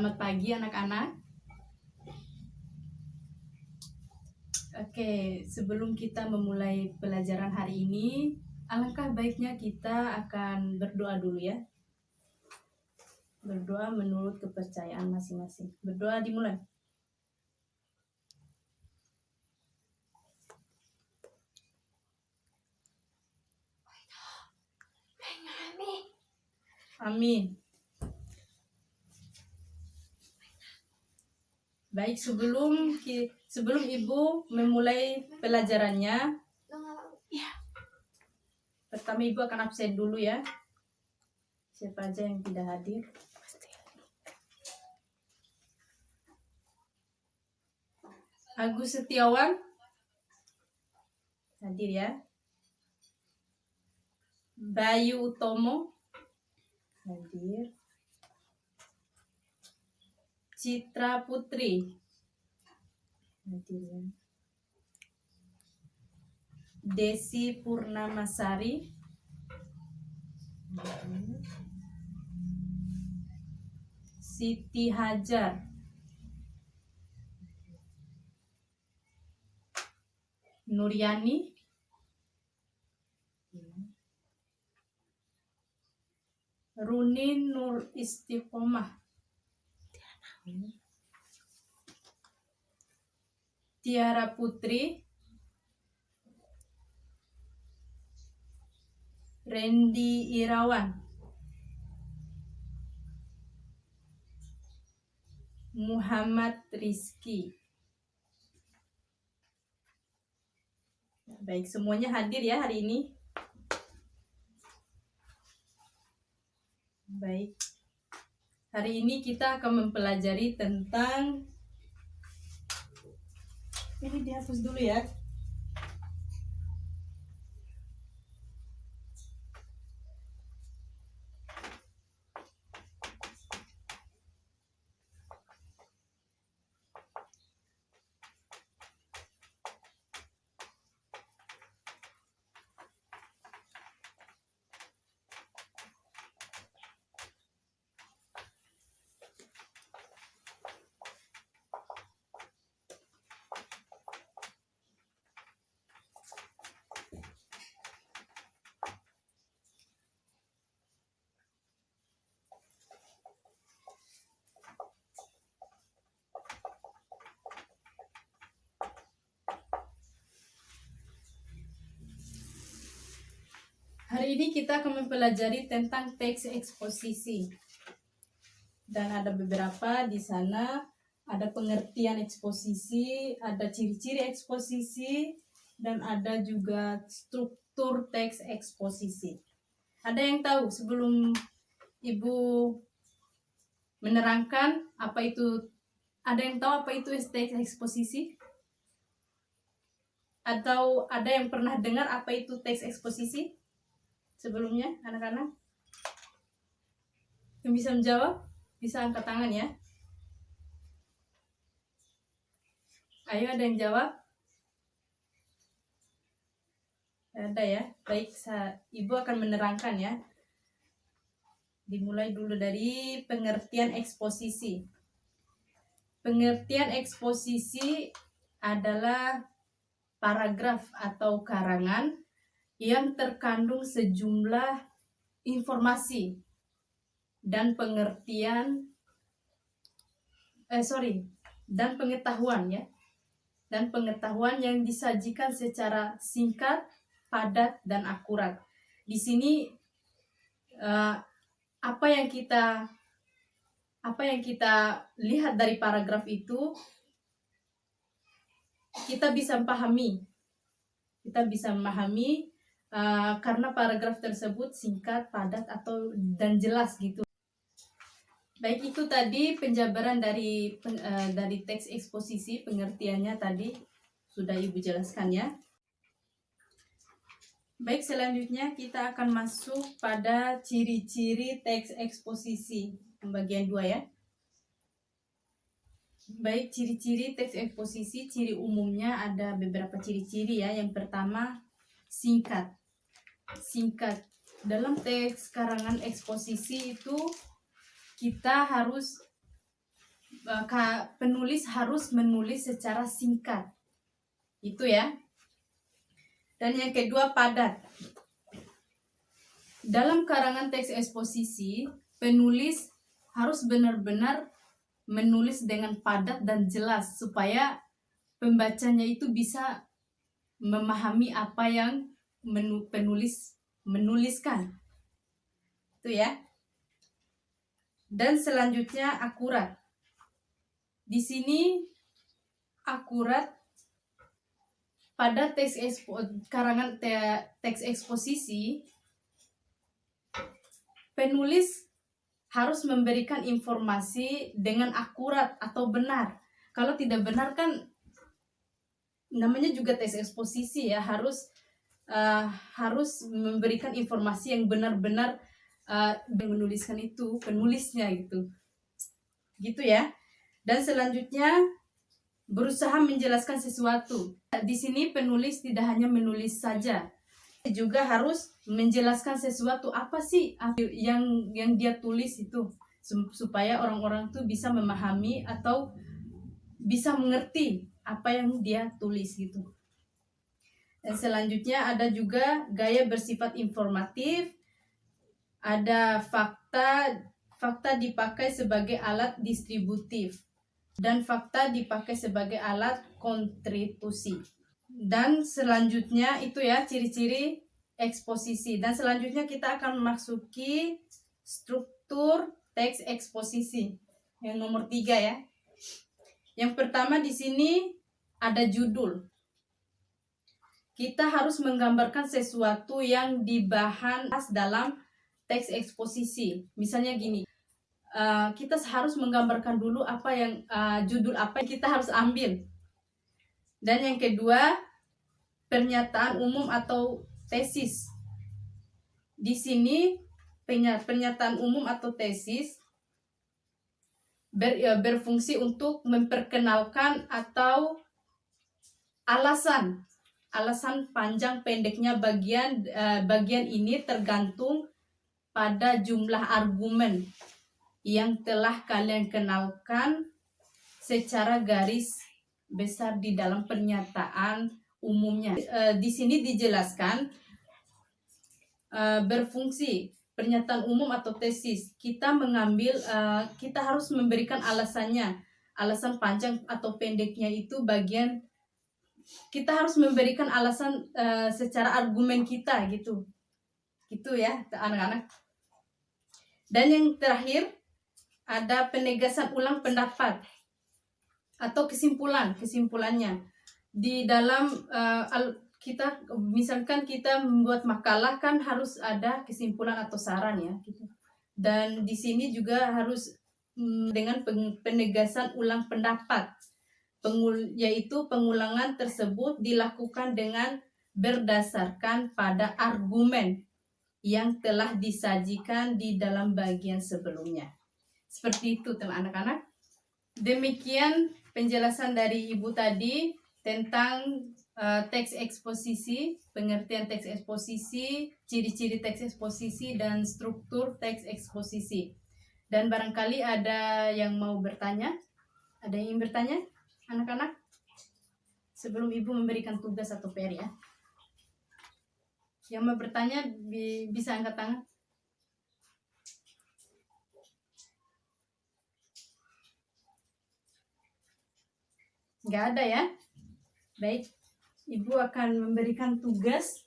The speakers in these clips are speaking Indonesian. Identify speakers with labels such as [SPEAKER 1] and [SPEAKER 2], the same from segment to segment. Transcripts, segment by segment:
[SPEAKER 1] Selamat pagi anak-anak. Oke, sebelum kita memulai pelajaran hari ini, alangkah baiknya kita akan berdoa dulu ya. Berdoa menurut kepercayaan masing-masing. Berdoa dimulai. Amin. Baik, sebelum Ibu memulai pelajarannya, pertama Ibu akan absen dulu ya. Siapa aja yang tidak hadir? Agus Setiawan hadir ya. Bayu Utomo hadir. Citra Putri hadir ya. Desi Purnamasari hadir. Siti Hajar, Nuryani, Runin Nur Istiqomah, Tiara Putri, Randy Irawan, Muhammad Rizki. Baik, semuanya hadir ya hari ini. Baik, hari ini kita akan mempelajari tentang, ini dihapus dulu ya. Hari ini kita akan mempelajari tentang teks eksposisi. Dan ada beberapa di sana, ada pengertian eksposisi, ada ciri-ciri eksposisi, dan ada juga struktur teks eksposisi. Ada yang tahu sebelum Ibu menerangkan apa itu, ada yang tahu apa itu teks eksposisi? Atau ada yang pernah dengar apa itu teks eksposisi? Sebelumnya, anak-anak yang bisa menjawab, bisa angkat tangan ya. Ayo, ada yang jawab? Ada ya. Baik, Ibu akan menerangkan ya. Dimulai dulu dari pengertian eksposisi. Pengertian eksposisi adalah paragraf atau karangan yang terkandung sejumlah informasi dan pengetahuan ya, dan pengetahuan yang disajikan secara singkat, padat, dan akurat. Di sini apa yang kita lihat dari paragraf itu, kita bisa memahami karena paragraf tersebut singkat, padat, dan jelas gitu. Baik, itu tadi penjabaran dari teks eksposisi, pengertiannya tadi sudah Ibu jelaskan ya. Baik, selanjutnya kita akan masuk pada ciri-ciri teks eksposisi, pembagian 2 ya. Baik, ciri-ciri teks eksposisi, ciri umumnya ada beberapa ciri-ciri ya. Yang pertama, singkat. Dalam teks karangan eksposisi itu kita harus penulis harus menulis secara singkat. Itu ya. Dan yang kedua, padat. Dalam karangan teks eksposisi, penulis harus benar-benar menulis dengan padat dan jelas supaya pembacanya itu bisa memahami apa yang penulis menuliskan. Itu ya. Dan selanjutnya akurat. Di sini akurat pada karangan teks eksposisi, penulis harus memberikan informasi dengan akurat atau benar. Kalau tidak benar kan namanya juga teks eksposisi ya, harus memberikan informasi yang benar-benar menuliskan itu penulisnya gitu ya. Dan selanjutnya berusaha menjelaskan sesuatu. Di sini penulis tidak hanya menulis saja, juga harus menjelaskan sesuatu, apa sih yang dia tulis itu, supaya orang-orang tuh bisa memahami atau bisa mengerti apa yang dia tulis gitu. Dan selanjutnya ada juga gaya bersifat informatif, ada fakta dipakai sebagai alat distributif, dan fakta dipakai sebagai alat kontribusi. Dan selanjutnya itu ya ciri-ciri eksposisi. Dan selanjutnya kita akan memasuki struktur teks eksposisi yang nomor 3 ya. Yang pertama di sini ada judul. Kita harus menggambarkan sesuatu yang dibahas dalam teks eksposisi. Misalnya gini, kita harus menggambarkan dulu apa yang judul apa yang kita harus ambil. Dan yang kedua, pernyataan umum atau tesis. Di sini pernyataan umum atau tesis berfungsi untuk memperkenalkan atau alasan panjang pendeknya bagian ini tergantung pada jumlah argumen yang telah kalian kenalkan secara garis besar di dalam pernyataan umumnya. Di sini dijelaskan berfungsi pernyataan umum atau tesis. Kita harus memberikan alasannya, alasan panjang atau pendeknya itu bagian. Kita harus memberikan alasan secara argumen kita gitu ya anak-anak. Dan yang terakhir ada penegasan ulang pendapat atau kesimpulannya. Di dalam misalkan kita membuat makalah kan harus ada kesimpulan atau saran ya gitu. Dan di sini juga harus dengan penegasan ulang pendapat, yaitu pengulangan tersebut dilakukan dengan berdasarkan pada argumen yang telah disajikan di dalam bagian sebelumnya. Seperti itu anak-anak. Demikian penjelasan dari Ibu tadi tentang teks eksposisi, pengertian teks eksposisi, ciri-ciri teks eksposisi, dan struktur teks eksposisi. Dan barangkali ada yang mau bertanya? Ada yang ingin bertanya, anak-anak? Sebelum Ibu memberikan tugas atau PR ya. Yang mau bertanya bisa angkat tangan. Nggak ada ya? Baik, Ibu akan memberikan tugas.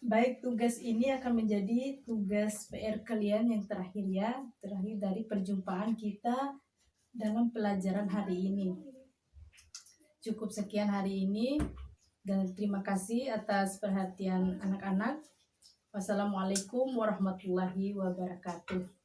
[SPEAKER 1] Baik, tugas ini akan menjadi tugas PR kalian yang terakhir ya, terakhir dari perjumpaan kita dalam pelajaran hari ini. Cukup sekian hari ini dan terima kasih atas perhatian anak-anak. Wassalamualaikum warahmatullahi wabarakatuh.